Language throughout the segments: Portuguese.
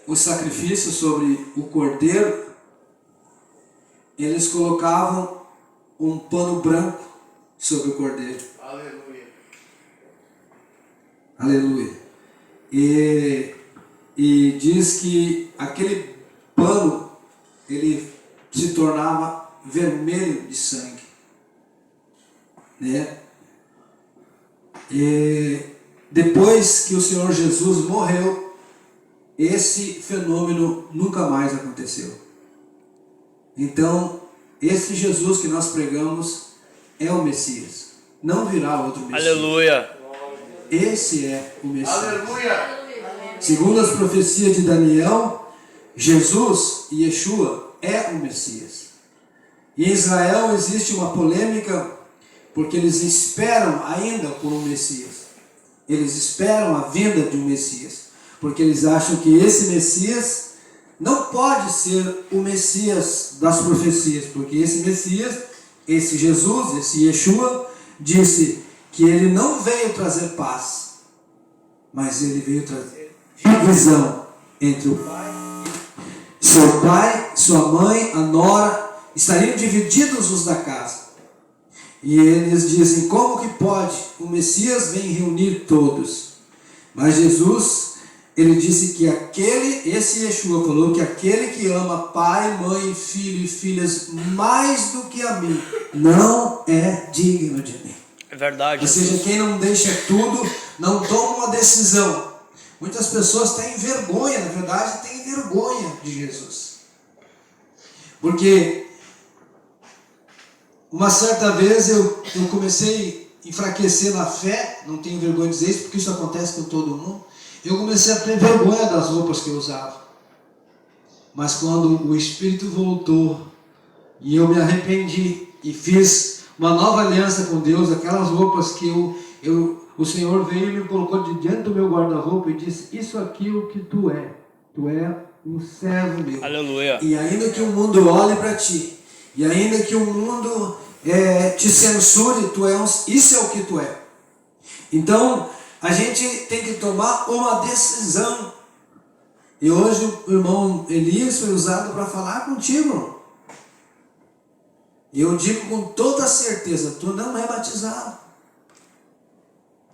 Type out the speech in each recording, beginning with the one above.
o sacrifício sobre o cordeiro, eles colocavam um pano branco sobre o cordeiro. Aleluia. Aleluia. E diz que aquele pano, ele se tornava vermelho de sangue, né? E depois que o Senhor Jesus morreu, esse fenômeno nunca mais aconteceu. Então, esse Jesus que nós pregamos é o Messias. Não virá outro Messias. Aleluia. Esse é o Messias. Aleluia. Segundo as profecias de Daniel, Jesus, Yeshua, é o Messias. E em Israel existe uma polêmica, porque eles esperam ainda por um Messias. Eles esperam a vinda de um Messias, porque eles acham que esse Messias não pode ser o Messias das profecias, porque esse Messias, esse Jesus, esse Yeshua, disse que ele não veio trazer paz, mas ele veio trazer divisão entre o pai, seu pai, sua mãe, a nora, estariam divididos os da casa. E eles dizem, como que pode? O Messias vem reunir todos. Mas Jesus, ele disse que esse Yeshua falou que aquele que ama pai, mãe, filho e filhas mais do que a mim, não é digno de mim. É verdade. Ou seja, quem não deixa tudo, não toma uma decisão. Muitas pessoas têm vergonha, na verdade, têm vergonha de Jesus. Porque uma certa vez eu comecei a enfraquecer na fé, não tenho vergonha de dizer isso, porque isso acontece com todo mundo. Eu comecei a ter vergonha das roupas que eu usava. Mas quando o Espírito voltou e eu me arrependi e fiz uma nova aliança com Deus, aquelas roupas que o Senhor veio e me colocou diante do meu guarda-roupa e disse, isso aqui é o que tu é um servo meu. Aleluia. E ainda que o mundo olhe para ti, e ainda que o mundo te censure, isso é o que tu é. Então, a gente tem que tomar uma decisão. E hoje o irmão Elias foi usado para falar contigo. E eu digo com toda certeza, tu não é batizado.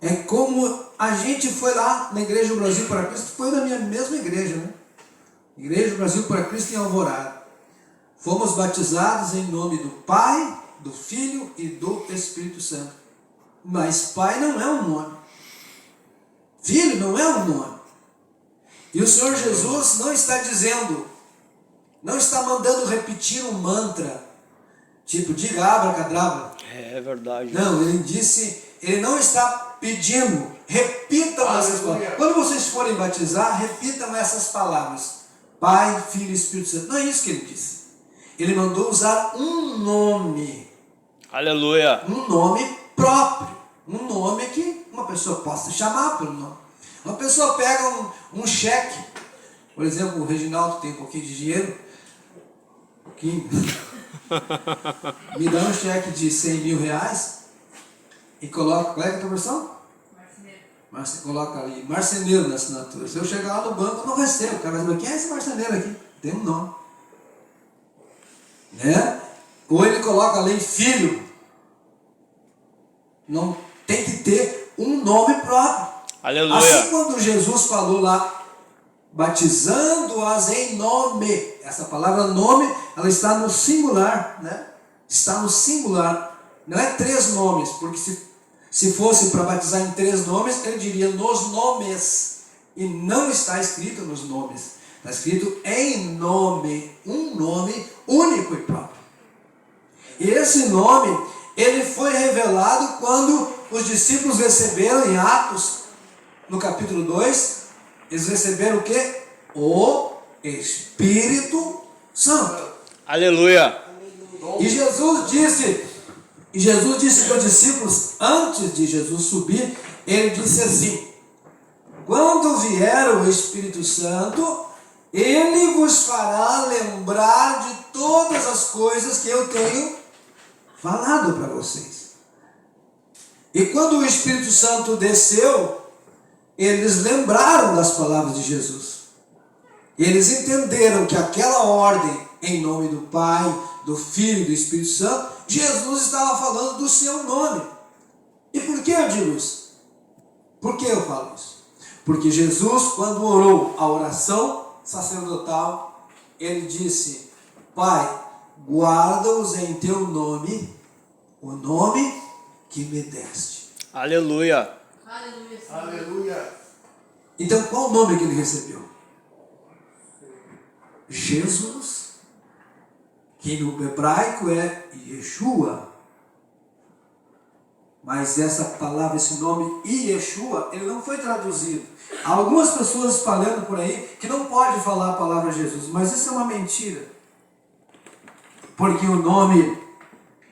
É como a gente foi lá na Igreja Brasil para Cristo, foi na minha mesma igreja, né? Igreja Brasil para Cristo em Alvorada. Fomos batizados em nome do Pai, do Filho e do Espírito Santo. Mas Pai não é um nome. Filho não é um nome. E o Senhor Jesus não está dizendo, não está mandando repetir um mantra, tipo, diga abracadabra. É verdade. Não, ele disse, ele não está pedindo, repitam essas palavras. Quando vocês forem batizar, repitam essas palavras. Pai, Filho e Espírito Santo. Não é isso que ele disse. Ele mandou usar um nome. Aleluia. Um nome próprio. Um nome que uma pessoa possa chamar pelo nome. Uma pessoa pega um cheque. Por exemplo, o Reginaldo tem um pouquinho de dinheiro. Um pouquinho. Me dá um cheque de 100 mil reais. E coloca, qual é a tua versão? Marceneiro. Coloca ali, marceneiro na assinatura. Se eu chegar lá no banco, eu não recebo. O cara vai dizer, quem é esse marceneiro aqui? Tem um nome. Né? Ou ele coloca ali filho. Não tem que ter um nome próprio. Aleluia. Assim quando Jesus falou lá, batizando-as em nome, essa palavra nome, ela está no singular, né? Está no singular. Não é 3 nomes, porque se fosse para batizar em 3 nomes, ele diria nos nomes. E não está escrito nos nomes. Está escrito em nome, um nome único e próprio. E esse nome, ele foi revelado quando os discípulos receberam em Atos, no capítulo 2, eles receberam o quê? O Espírito Santo. Aleluia. E Jesus disse para os discípulos, antes de Jesus subir, ele disse assim, quando vier o Espírito Santo, ele vos fará lembrar de todas as coisas que eu tenho falado para vocês. E quando o Espírito Santo desceu, eles lembraram das palavras de Jesus. Eles entenderam que aquela ordem, em nome do Pai, do Filho e do Espírito Santo, Jesus estava falando do seu nome. E por que eu digo isso? Por que eu falo isso? Porque Jesus, quando orou a oração sacerdotal, ele disse: Pai, guarda-os em teu nome, o nome que me deste. Aleluia. Aleluia. Então, qual o nome que ele recebeu? Jesus, que no hebraico é Yeshua. Mas essa palavra, esse nome Yeshua, ele não foi traduzido. Há algumas pessoas espalhando por aí que não pode falar a palavra Jesus, mas isso é uma mentira. Porque o nome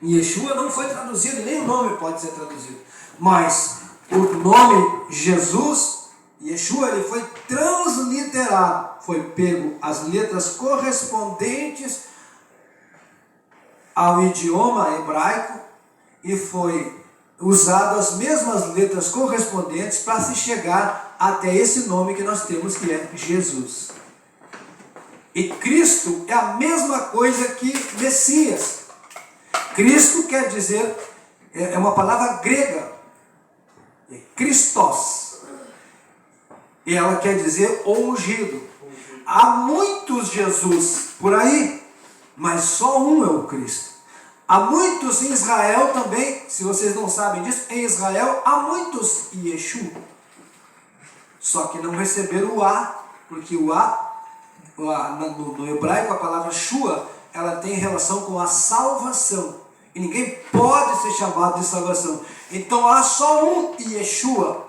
Yeshua não foi traduzido, nem o nome pode ser traduzido. Mas o nome Jesus, Yeshua, ele foi transliterado. Foi pego as letras correspondentes ao idioma hebraico e foi usado as mesmas letras correspondentes para se chegar até esse nome que nós temos, que é Jesus. E Cristo é a mesma coisa que Messias. Cristo quer dizer, é uma palavra grega, é Christos, e ela quer dizer ungido. Há muitos Jesus por aí, mas só um é o Cristo. Há muitos em Israel também, se vocês não sabem disso, em Israel há muitos Yeshua. Só que não receberam o A, porque o A no hebraico, a palavra Shua, ela tem relação com a salvação. E ninguém pode ser chamado de salvação. Então há só um Yeshua,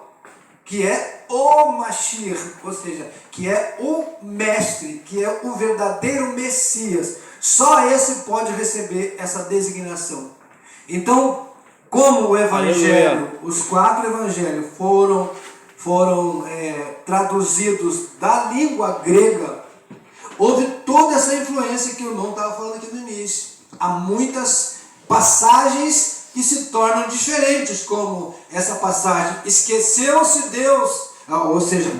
que é o Mashiach, ou seja, que é o mestre, que é o verdadeiro Messias. Só esse pode receber essa designação. Então, como o evangelho, os 4 evangelhos foram traduzidos da língua grega, houve toda essa influência que o irmão estava falando aqui no início. Há muitas passagens que se tornam diferentes, como essa passagem: esqueceu-se Deus, ou seja,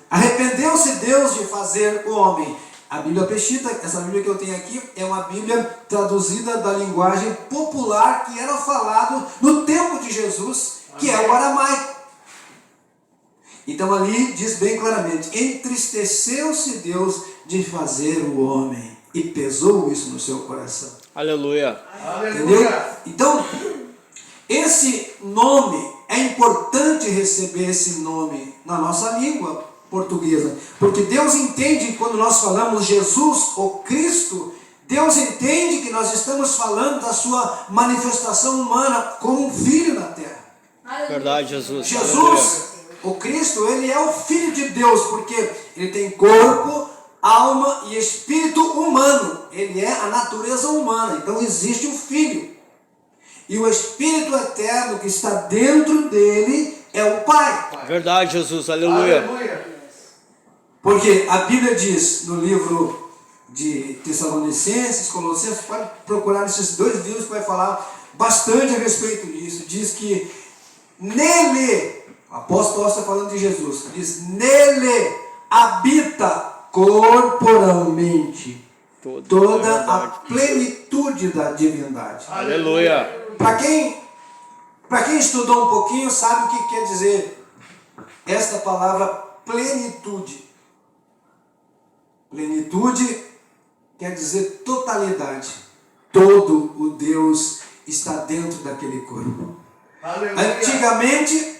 arrependeu-se Deus de fazer o homem. A Bíblia Peshitta, essa Bíblia que eu tenho aqui, é uma Bíblia traduzida da linguagem popular que era falado no tempo de Jesus, que é o aramaico. Então ali diz bem claramente: entristeceu-se Deus de fazer o homem, e pesou isso no seu coração. Aleluia. Entendeu? Então, esse nome, é importante receber esse nome na nossa língua portuguesa, porque Deus entende, quando nós falamos Jesus ou Cristo, Deus entende que nós estamos falando da sua manifestação humana como um filho na terra. Verdade, Jesus. Jesus, o Cristo, ele é o Filho de Deus, porque ele tem corpo, alma e espírito humano. Ele é a natureza humana. Então existe o Filho. E o Espírito eterno que está dentro dele é o Pai. Verdade, Jesus. Aleluia. Porque a Bíblia diz no livro de Tessalonicenses, Colossenses, pode procurar nesses 2 livros que vai falar bastante a respeito disso. Diz que nele, o apóstolo está falando de Jesus, diz: nele habita corporalmente toda a plenitude da divindade. Aleluia. Para quem estudou um pouquinho, sabe o que quer dizer esta palavra plenitude. Plenitude quer dizer totalidade. Todo o Deus está dentro daquele corpo. Aleluia. Antigamente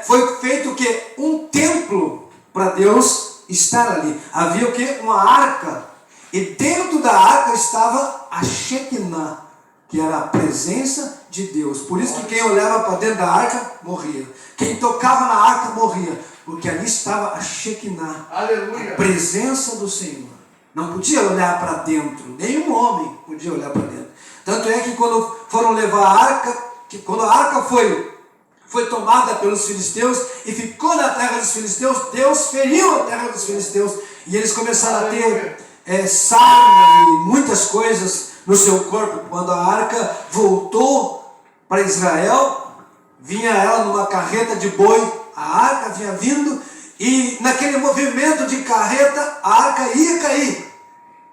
foi feito o quê? Um templo para Deus estar ali. Havia o quê? Uma arca. E dentro da arca estava a Shekinah, que era a presença de Deus. Por isso que quem olhava para dentro da arca morria. Quem tocava na arca morria, porque ali estava a Shekinah, a presença do Senhor. Não podia olhar para dentro, nenhum homem podia olhar para dentro. Tanto é que quando foram levar a arca, quando a arca foi tomada pelos filisteus e ficou na terra dos filisteus, Deus feriu a terra dos filisteus e eles começaram a ter sarna e muitas coisas no seu corpo. Quando a arca voltou para Israel, vinha ela numa carreta de boi a arca vinha vindo e naquele movimento de carreta a arca ia cair.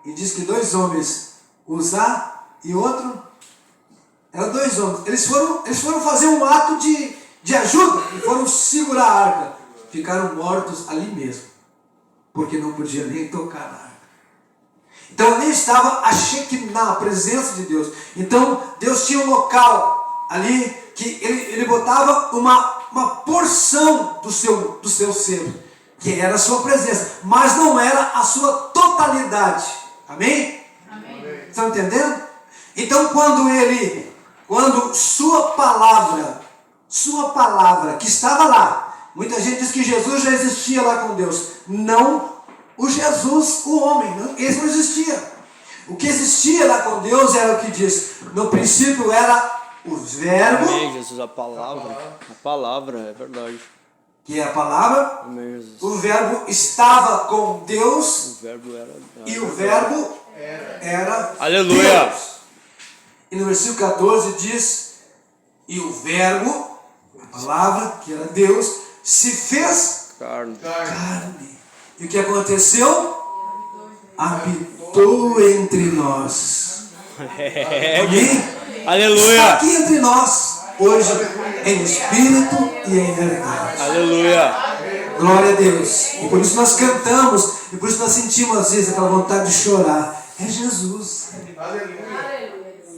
E diz que 2 homens, Uzá e outro, eram 2 homens, eles foram fazer um ato de ajuda e foram segurar a arca. Ficaram mortos ali mesmo, porque não podia nem tocar na arca. Então ali estava a Shekinah, a presença de Deus. Então Deus tinha um local ali que ele botava uma porção do seu ser, que era a sua presença, mas não era a sua totalidade. Amém? Amém. Estão entendendo? Então quando sua palavra que estava lá, muita gente diz que Jesus já existia lá com Deus. Não o Jesus, o homem, não, esse não existia. O que existia lá com Deus era o que diz, no princípio era o verbo. Amém, Jesus, a palavra, é verdade. Que é a palavra. Amém, Jesus. O verbo estava com Deus. O verbo era. E o verbo era Aleluia. Deus. E no versículo 14 diz, e o verbo, a palavra, que era Deus, se fez Carne. carne. E o que aconteceu? Habitou entre nós. Amém? Aleluia. Está aqui entre nós, hoje, em espírito e em realidade. Aleluia. Glória a Deus. E por isso nós cantamos, e por isso nós sentimos às vezes aquela vontade de chorar. É Jesus.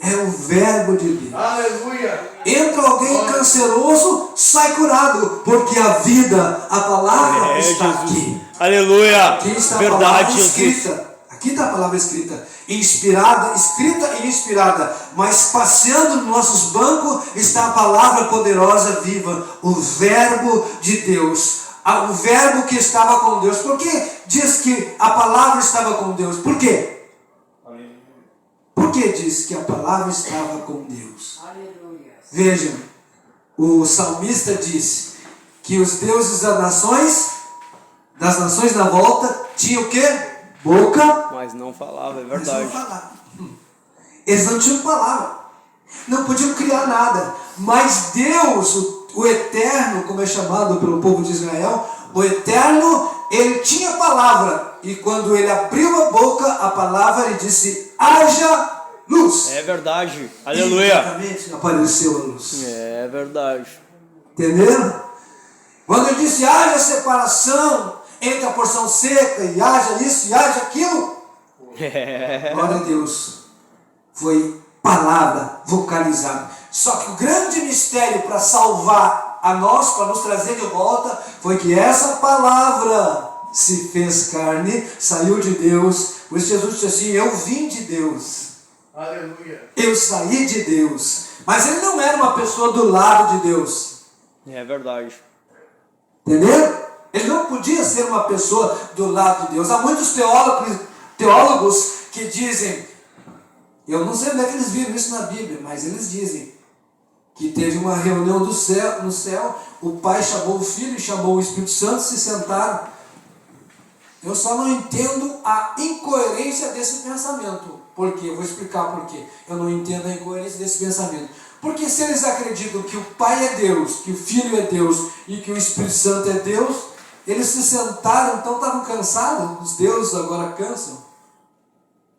É o verbo de Deus. Aleluia. Entra alguém canceroso, sai curado, porque a vida, a palavra está aqui. Aleluia. Aqui está a Verdade, palavra Jesus. escrita. Aqui está a palavra escrita. Inspirada, escrita e inspirada. Mas passeando nos nossos bancos está a palavra poderosa, viva. O verbo de Deus. O verbo que estava com Deus. Por que diz que a palavra estava com Deus? Por quê? Por que diz que a palavra estava com Deus? Vejam, o salmista disse que os deuses das nações na volta, tinham o quê? Boca, Mas não falava, é mas verdade. não falavam. Eles não tinham palavra, não podiam criar nada. Mas Deus, o Eterno, como é chamado pelo povo de Israel, o Eterno, ele tinha palavra. E quando ele abriu a boca, a palavra, ele disse, haja luz. É verdade. E Aleluia. imediatamente apareceu a luz. É verdade. Entenderam? Quando ele disse, haja separação entre a porção seca, e haja isso, e haja aquilo. Glória a Deus. Foi palavra vocalizada. Só que o grande mistério para salvar a nós, para nos trazer de volta, foi que essa palavra se fez carne, saiu de Deus. Por isso Jesus disse assim, eu vim de Deus. Aleluia. Eu saí de Deus. Mas ele não era uma pessoa do lado de Deus. É verdade. Entendeu? Ele não podia ser uma pessoa do lado de Deus. Há muitos teólogos que dizem, eu não sei onde é que eles viram isso na Bíblia, mas eles dizem que teve uma reunião no céu, o Pai chamou o Filho e chamou o Espírito Santo, se sentaram. Eu só não entendo a incoerência desse pensamento. Por quê? Eu vou explicar por quê. Eu não entendo a incoerência desse pensamento. Porque se eles acreditam que o Pai é Deus, que o Filho é Deus e que o Espírito Santo é Deus, eles se sentaram, então estavam cansados. Os deuses agora cansam.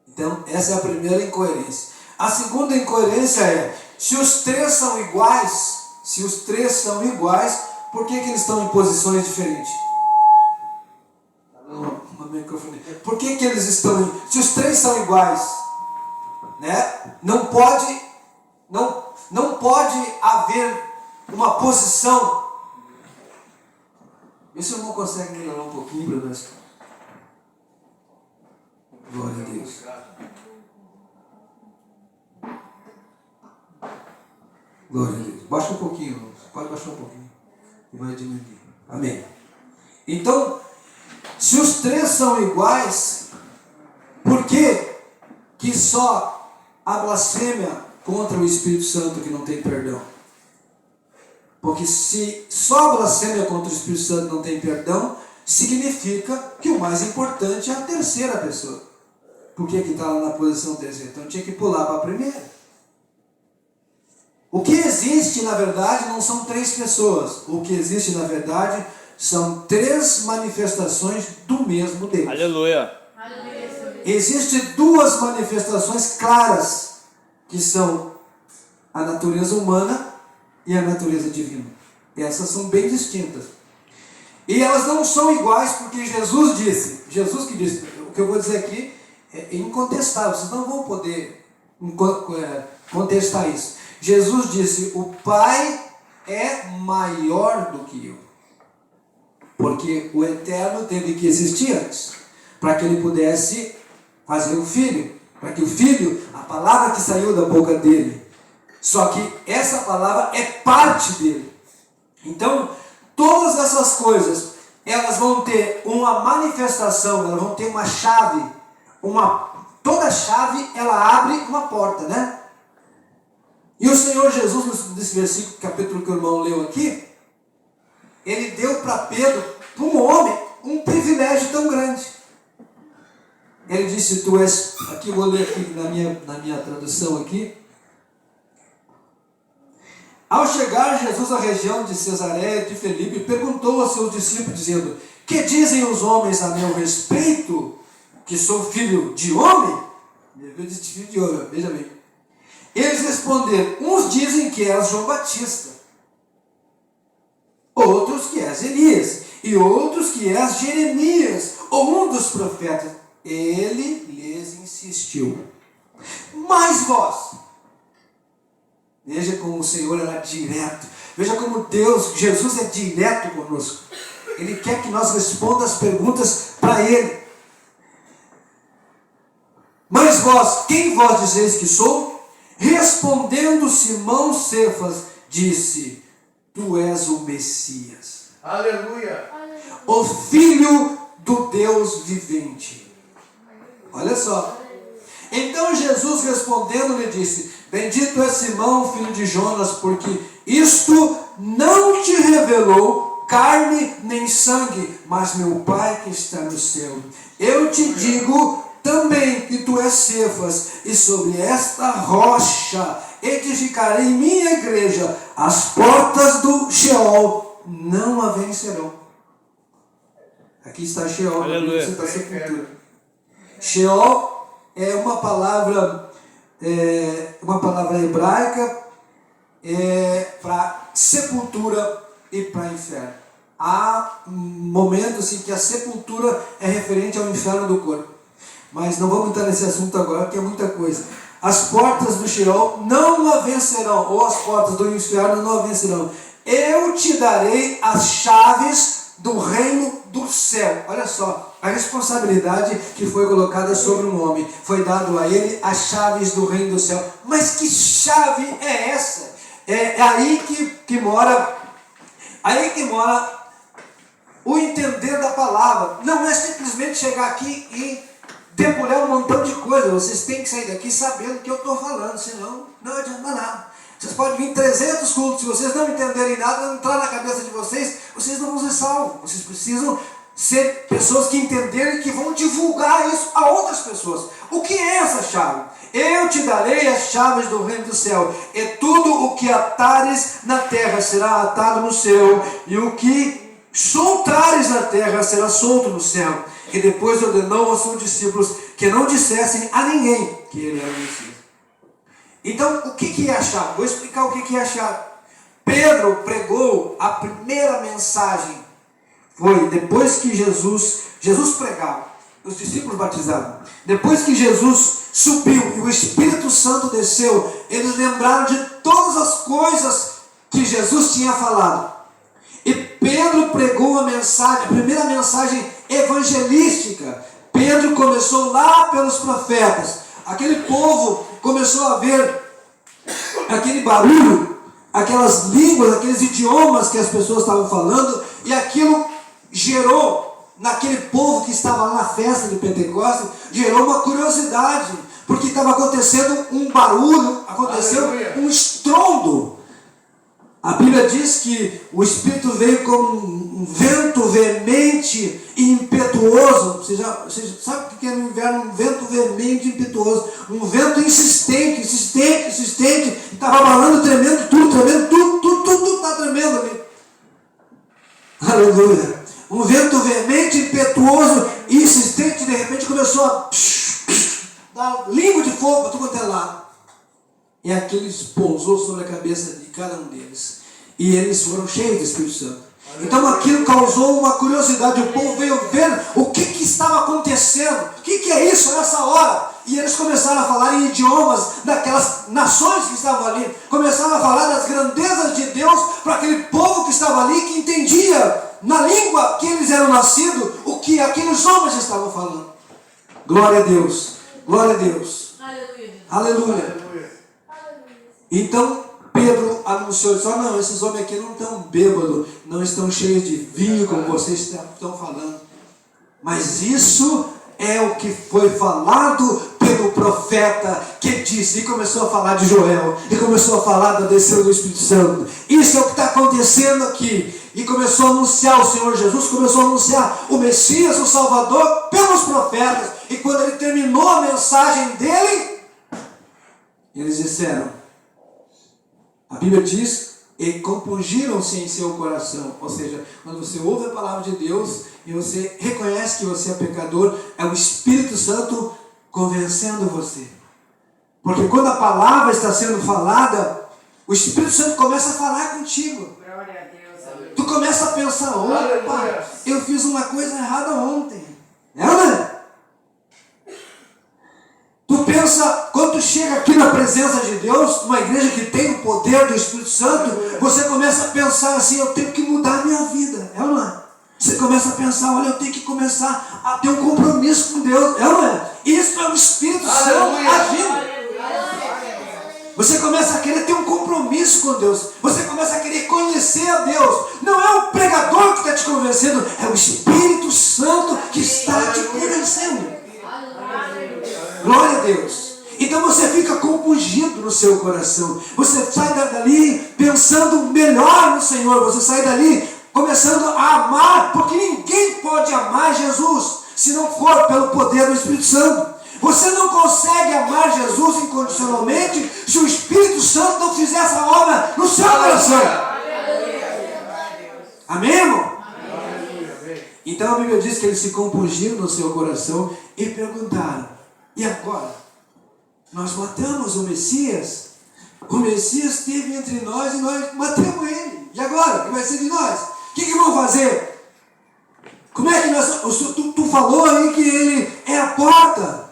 Então essa é a primeira incoerência. A segunda incoerência é, se os três são iguais, por que eles estão em posições diferentes? Por que eles estão, se os três são iguais, né? Não pode haver uma posição. Vê se o irmão consegue melhorar um pouquinho para nós. Glória a Deus. Glória a Deus. Baixa um pouquinho, irmãos. Pode baixar um pouquinho. E vai diminuir. Amém. Então, se os três são iguais, por que só a blasfêmia contra o Espírito Santo que não tem perdão? Porque se só a blasfêmia contra o Espírito Santo não tem perdão, significa que o mais importante é a terceira pessoa. Por que está lá na posição terceira? Então tinha que pular para a primeira. O que existe, na verdade, não são três pessoas. O que existe, na verdade, são três manifestações do mesmo Deus. Aleluia. Existem duas manifestações claras, que são a natureza humana e a natureza divina. Essas são bem distintas. E elas não são iguais porque Jesus que disse, o que eu vou dizer aqui é incontestável, vocês não vão poder contestar isso. Jesus disse, o Pai é maior do que eu. Porque o Eterno teve que existir antes, para que ele pudesse fazer o Filho, para que o Filho, a palavra que saiu da boca dele, só que essa palavra é parte dele. Então, todas essas coisas, elas vão ter uma manifestação, elas vão ter uma chave, toda chave, ela abre uma porta, né? E o Senhor Jesus, nesse versículo, capítulo que o irmão leu aqui, ele deu para Pedro, para um homem, um privilégio tão grande. Ele disse, tu és, aqui eu vou ler aqui na minha tradução aqui. Ao chegar Jesus à região de Cesareia de Filipe, perguntou aos seus discípulos, dizendo, que dizem os homens a meu respeito, que sou filho de homem? Eu disse filho de homem, veja bem. Eles responderam, uns dizem que és João Batista, outros que és Elias, e outros que és Jeremias, ou um dos profetas. Ele lhes insistiu, mas vós, veja como o Senhor era direto, veja como Jesus é direto conosco, Ele quer que nós respondamos as perguntas para Ele. Mas vós, quem vós dizeis que sou? Respondendo Simão Cefas, disse, tu és o Messias, Aleluia. o Filho do Deus vivente. Olha só. Então Jesus respondendo lhe disse, bendito é Simão, filho de Jonas, porque isto não te revelou carne nem sangue, mas meu Pai que está no céu. Eu te digo também que tu és Cefas, e sobre esta rocha edificarei minha igreja, as portas do Sheol não a vencerão. Aqui está Sheol, Aleluia. está a sepultura. Sheol é uma palavra hebraica para sepultura e para inferno. Há momentos em que a sepultura é referente ao inferno do corpo. Mas não vamos entrar nesse assunto agora, porque é muita coisa. As portas do Sheol não a vencerão, ou as portas do inferno não a vencerão. Eu te darei as chaves do reino do céu. Olha só, a responsabilidade que foi colocada sobre um homem. Foi dado a ele as chaves do reino do céu. Mas que chave é essa? É aí que mora o entender da palavra. Não é simplesmente chegar aqui e debulhar um montão de coisa. Vocês têm que sair daqui sabendo o que eu estou falando, senão não adianta nada. Vocês podem vir 300 cultos, se vocês não entenderem nada, não entrar na cabeça de vocês, vocês não vão ser salvos. Vocês precisam ser pessoas que entenderem e que vão divulgar isso a outras pessoas. O que é essa chave? Eu te darei as chaves do reino do céu, e tudo o que atares na terra será atado no céu, e o que soltares na terra será solto no céu. E depois ordenou aos seus discípulos que não dissessem a ninguém que ele era o Messias. Então, o que é a chave? Vou explicar o que é a chave. Pedro pregou a primeira mensagem. Foi depois que Jesus pregava, os discípulos batizavam. Depois que Jesus subiu e o Espírito Santo desceu, eles lembraram de todas as coisas que Jesus tinha falado. E Pedro pregou a primeira mensagem evangelística. Pedro começou lá pelos profetas. Aquele povo começou a ver aquele barulho, aquelas línguas, aqueles idiomas que as pessoas estavam falando, e aquilo gerou, naquele povo que estava lá na festa de Pentecostes, gerou uma curiosidade, porque estava acontecendo um barulho, aconteceu um estrondo. A Bíblia diz que o Espírito veio como um vento veemente e impetuoso. Você sabe o que é no inverno? Um vento veemente e impetuoso. Um vento insistente, estava abalando, tremendo, tudo está tremendo ali. Aleluia. Um vento veemente, impetuoso e insistente, de repente começou a dar língua de fogo para tudo quanto é lado. E aquilo pousou sobre a cabeça de cada um deles. E eles foram cheios do Espírito Santo. Então aquilo causou uma curiosidade. O povo veio ver o que estava acontecendo. O que é isso nessa hora? E eles começaram a falar em idiomas daquelas nações que estavam ali. Começaram a falar das grandezas de Deus para aquele povo que estava ali, que entendia na língua que eles eram nascidos o que aqueles homens estavam falando. Glória a Deus. Glória a Deus. Aleluia. Então Pedro anunciou, disse, não, esses homens aqui não estão bêbados, não estão cheios de vinho como vocês estão falando. Mas isso é o que foi falado pelo profeta que disse, e começou a falar de Joel, e começou a falar da descida do Espírito Santo. Isso é o que está acontecendo aqui. E começou a anunciar o Senhor Jesus, começou a anunciar o Messias, o Salvador, pelos profetas. E quando ele terminou a mensagem dele, eles disseram, a Bíblia diz, e compungiram-se em seu coração. Ou seja, quando você ouve a palavra de Deus e você reconhece que você é pecador, é o Espírito Santo convencendo você. Porque quando a palavra está sendo falada, o Espírito Santo começa a falar contigo. Glória a Deus. Tu começa a pensar, opa, eu fiz uma coisa errada ontem. É ou não é? Tu pensa, quando tu chega aqui na presença de Deus, numa igreja que tem o poder do Espírito Santo, você começa a pensar assim, eu tenho que mudar a minha vida. É ou não é? Você começa a pensar, olha, eu tenho que começar a ter um compromisso com Deus. É ou não é? Isso é o Espírito Santo agindo. Você começa a querer ter um compromisso com Deus. Você começa a querer conhecer a Deus. Não é o pregador que está te convencendo, é o Espírito Santo que está te convencendo. Glória a Deus. Então você fica compungido no seu coração. Você sai dali pensando melhor no Senhor. Você sai dali começando a amar, porque ninguém pode amar Jesus se não for pelo poder do Espírito Santo. Você não consegue amar Jesus incondicionalmente se o Espírito Santo não fizer essa obra no seu coração. Amém, irmão? Então a Bíblia diz que eles se compungiram no seu coração e perguntaram, e agora? Nós matamos o Messias? O Messias esteve entre nós e nós matamos ele. E agora? O que vai ser de nós? O que vão fazer? Como é que nós... Tu falou aí que ele é a porta.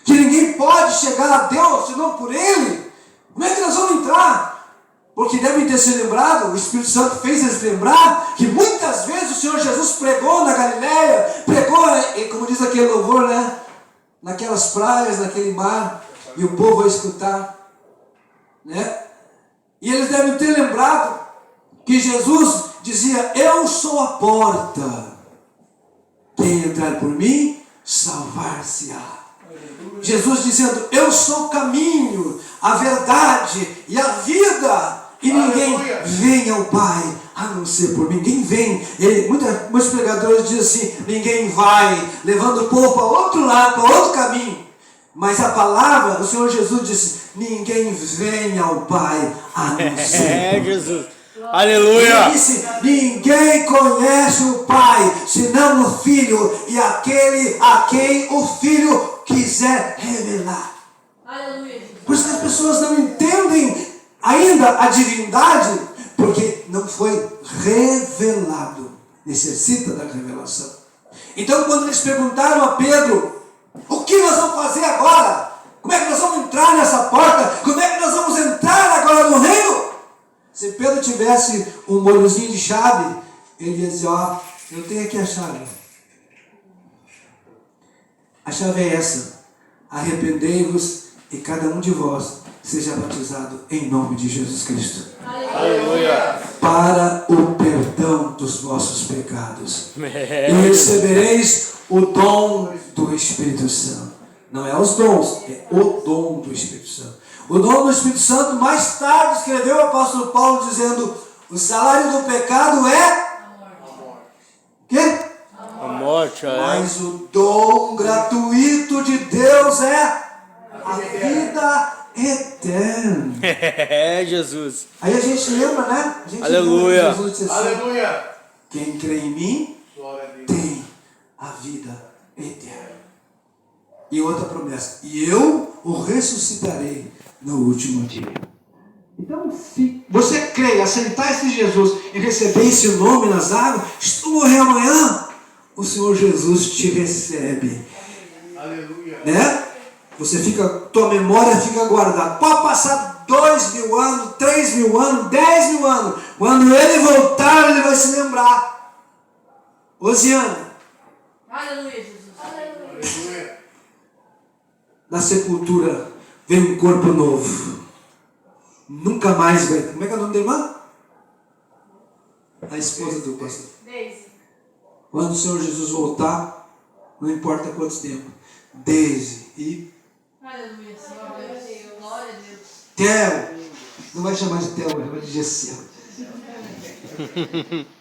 Que ninguém pode chegar a Deus senão por ele. Como é que nós vamos entrar? Porque devem ter se lembrado, o Espírito Santo fez eles lembrar que muitas vezes o Senhor Jesus pregou na Galileia, pregou, como diz aquele louvor, né? Naquelas praias, naquele mar, e o povo vai escutar, né? E eles devem ter lembrado que Jesus dizia, eu sou a porta, quem entrar por mim, salvar-se-á. Jesus dizendo, eu sou o caminho, a verdade e a vida, e ninguém vem ao Pai a não ser por mim. Ninguém vem. Muitos pregadores dizem assim, ninguém vai, levando o povo para outro lado, para outro caminho. Mas a palavra, o Senhor Jesus disse, ninguém vem ao Pai a não ser por mim. Jesus. Aleluia. Ele disse, ninguém conhece o Pai, senão o Filho, e aquele a quem o Filho quiser revelar. Aleluia. Por isso que as pessoas não entendem ainda a divindade, porque não foi revelado. Necessita da revelação. Então quando eles perguntaram a Pedro, o que nós vamos fazer agora? Como é que nós vamos entrar nessa porta? Como é que nós vamos entrar agora no reino? Se Pedro tivesse um molhozinho de chave, ele ia dizer, eu tenho aqui a chave. A chave é essa. Arrependei-vos e cada um de vós seja batizado em nome de Jesus Cristo. Aleluia. Para o perdão dos vossos pecados. E recebereis o dom do Espírito Santo. Não é os dons, é o dom do Espírito Santo. O dom do Espírito Santo, mais tarde, escreveu o apóstolo Paulo dizendo, o salário do pecado é... O quê? A morte, Mas o dom gratuito de Deus é a vida eterno. É, Jesus. Aí a gente lembra, né? A gente Aleluia. lembra que Jesus disse assim, Aleluia. quem crê em mim Glória a Deus. tem a vida eterna. E outra promessa, e eu o ressuscitarei no último dia. Então, se você crê, aceitar esse Jesus e receber esse nome nas águas, se tu morrer amanhã, o Senhor Jesus te recebe. Aleluia. Né? Você fica, tua memória fica guardada. Pode passar 2.000 anos, 3.000 anos, 10.000 anos. Quando ele voltar, ele vai se lembrar. Osiana, Aleluia, Jesus. Aleluia. na sepultura vem um corpo novo. Nunca mais vai. Como é que é o nome da irmã? A esposa do pastor. Daisy. Quando o Senhor Jesus voltar, não importa quanto tempo. Daisy e Aleluia, Senhor Deus. Glória a Deus. Theo. Não vai chamar de Theo, vai chamar de Gessel.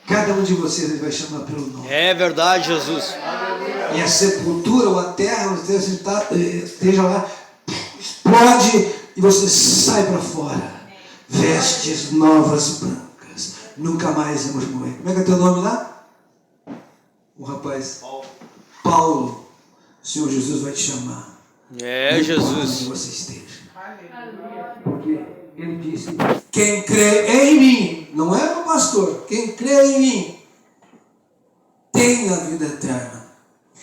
Cada um de vocês ele vai chamar pelo nome. É verdade, Jesus. E a sepultura ou a terra, onde você esteja lá, explode e você sai para fora. Vestes novas brancas. Nunca mais vamos morrer. Como é que é teu nome lá? O rapaz. Paulo. O Senhor Jesus vai te chamar. É, Jesus. Onde você esteja. Porque ele disse: quem crê em mim, não é o pastor, quem crê em mim, tem a vida eterna.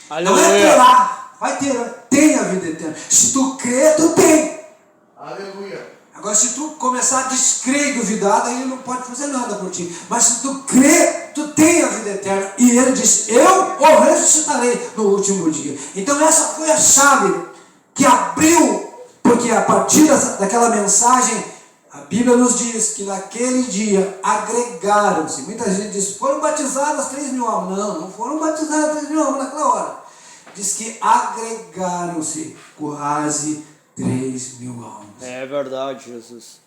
Não é Aleluia. terá, vai ter, tem a vida eterna. Se tu crê, tu tem. Aleluia. Agora, se tu começar a descrer e duvidar, daí ele não pode fazer nada por ti. Mas se tu crê, tu tem a vida eterna. E ele disse: eu o ressuscitarei no último dia. Então essa foi a chave que abriu, porque a partir daquela mensagem, a Bíblia nos diz que naquele dia agregaram-se. Muita gente diz: foram batizadas 3.000 almas. Não, não foram batizadas 3.000 almas naquela hora. Diz que agregaram-se quase 3.000 almas. É verdade, Jesus.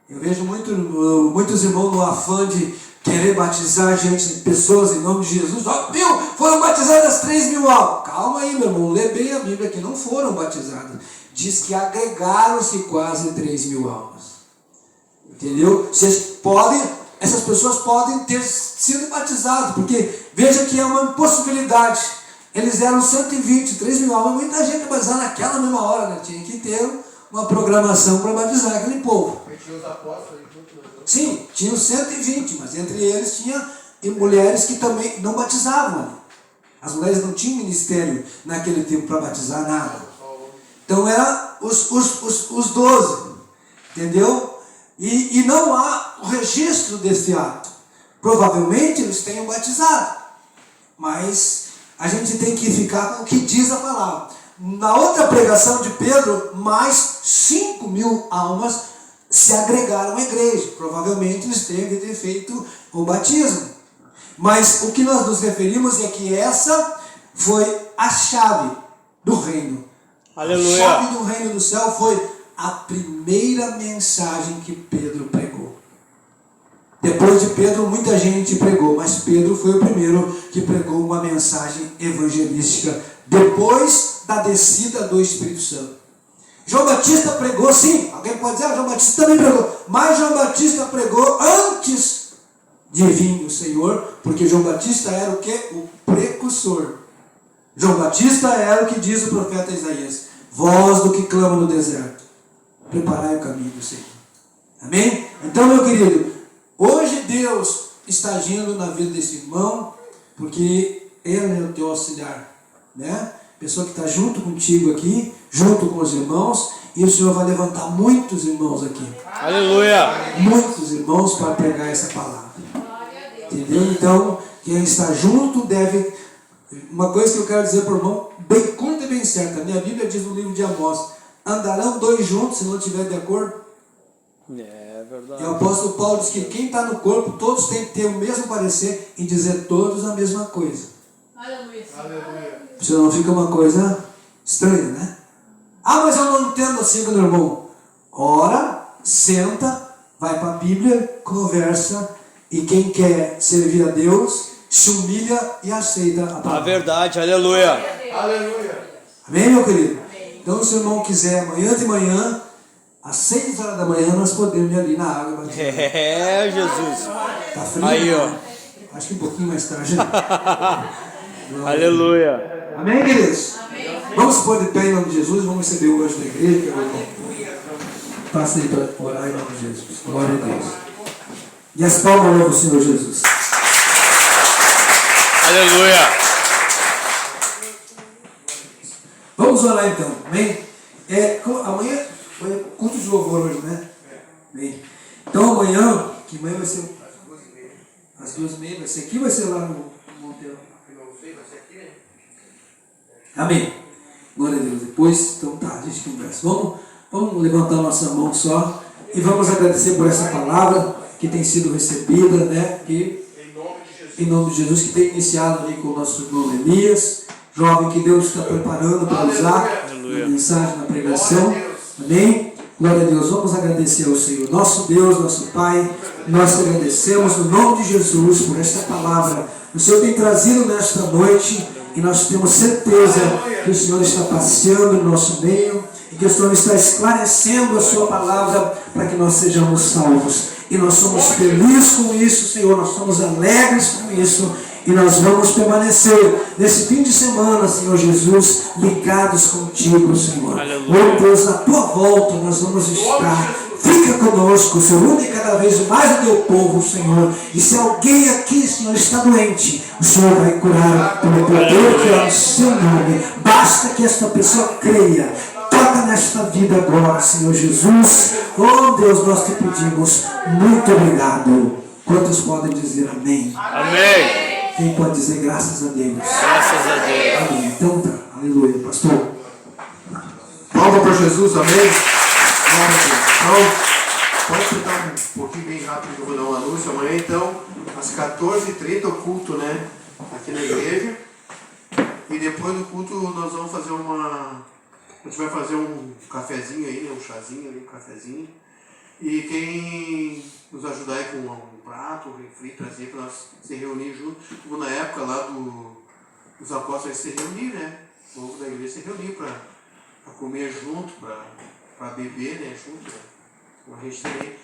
Eu vejo muitos irmãos no afã de querer batizar pessoas em nome de Jesus. Ó, viu? Foram batizadas 3.000 almas. Calma aí, meu irmão. Lê bem a Bíblia que não foram batizadas. Diz que agregaram-se quase 3.000 almas. Entendeu? Essas pessoas podem ter sido batizadas, porque veja que é uma impossibilidade. Eles eram 120, 3.000 almas. Muita gente batizada naquela mesma hora, né? Tinha que ter uma programação para batizar aquele povo. Tinha os apóstolos juntos. Sim, tinham 120, mas entre eles tinha mulheres que também não batizavam ali. As mulheres não tinham ministério naquele tempo para batizar nada. Então eram os 12, entendeu? E não há o registro desse ato. Provavelmente eles tenham batizado, mas a gente tem que ficar com o que diz a palavra. Na outra pregação de Pedro, mais 5.000 almas se agregaram à igreja. Provavelmente eles devem ter feito o batismo. Mas o que nós nos referimos é que essa foi a chave do reino. Aleluia. A chave do reino do céu foi a primeira mensagem que Pedro pregou. Depois de Pedro, muita gente pregou, mas Pedro foi o primeiro que pregou uma mensagem evangelística depois da descida do Espírito Santo. João Batista pregou, sim. Alguém pode dizer: João Batista também pregou. Mas João Batista pregou antes de vir o Senhor, porque João Batista era o quê? O precursor. João Batista era o que diz o profeta Isaías: voz do que clama no deserto, preparai o caminho do Senhor. Amém? Então, meu querido, hoje Deus está agindo na vida desse irmão, porque Ele é o teu auxiliar, né? Pessoa que está junto contigo aqui, junto com os irmãos, e o Senhor vai levantar muitos irmãos aqui. Aleluia. Muitos irmãos para pregar essa palavra. Entendeu? Então, quem está junto deve... Uma coisa que eu quero dizer para o irmão, bem curta e bem certa. A minha Bíblia diz no livro de Amós: andarão dois juntos se não estiver de acordo? É verdade. E o apóstolo Paulo diz que quem está no corpo, todos têm que ter o mesmo parecer e dizer todos a mesma coisa. Aleluia, Senhor. Aleluia. Senão fica uma coisa estranha, né? Ah, mas eu não entendo assim, meu irmão. Ora, senta, vai para a Bíblia, conversa, e quem quer servir a Deus se humilha e aceita a A palavra. verdade, aleluia. Aleluia. Amém, meu querido? Então, se o irmão quiser, amanhã de manhã, às 6 horas da manhã nós podemos ir ali na água. É, Jesus. Tá frio? Aí, ó. Acho que um pouquinho mais tarde. Aleluia. Amém, queridos? Amém. Vamos se pôr de pé em nome de Jesus, vamos receber o anjo da igreja, que eu vou passa aí para orar em nome de Jesus. Glória a Deus. E as palmas para o Senhor Jesus. Aleluia. Vamos orar então, amém? Amanhã foi culto de louvor hoje, né? Amém. Então amanhã, que amanhã vai ser às 2h30, vai ser aqui, vai ser lá no Monteiro. Amém. Glória a Deus. Depois, então tá, a gente conversa. Vamos levantar nossa mão só e vamos agradecer por essa palavra que tem sido recebida, né? Que, em nome de Jesus, que tem iniciado ali com o nosso irmão Elias, jovem que Deus está preparando para usar na mensagem, na pregação. Amém? Glória a Deus. Vamos agradecer ao Senhor, nosso Deus, nosso Pai. Nós te agradecemos no nome de Jesus por esta palavra. O Senhor tem trazido nesta noite e nós temos certeza que o Senhor está passeando no nosso meio e que o Senhor está esclarecendo a sua palavra para que nós sejamos salvos. E nós somos felizes com isso, Senhor, nós somos alegres com isso. E nós vamos permanecer nesse fim de semana, Senhor Jesus, ligados contigo, Senhor. Oh Deus, na tua volta nós vamos estar. Fica conosco, Senhor. Une cada vez mais o teu povo, Senhor. E se alguém aqui, Senhor, está doente, o Senhor vai curar pelo poder que é o seu nome. Basta que esta pessoa creia. Toca nesta vida agora, Senhor Jesus. Oh Deus, nós te pedimos muito obrigado. Quantos podem dizer amém? Amém. Quem pode dizer graças a Deus? Graças a Deus. Amém. Então tá. Aleluia, pastor. Palma para Jesus, amém? Glória a Deus. Então, pode ficar um pouquinho bem rápido que eu vou dar um anúncio. Amanhã, então, às 14h30, o culto, né? Aqui na igreja. E depois do culto, nós vamos fazer a gente vai fazer um cafezinho aí, né? Um chazinho ali, um cafezinho. E quem nos ajudar aí com um prato, um refri, trazer para nós se reunir junto. Como na época lá dos apóstolos se reunir, né? O povo da igreja se reunir para comer junto, para beber, né? Junto. Né? A gente também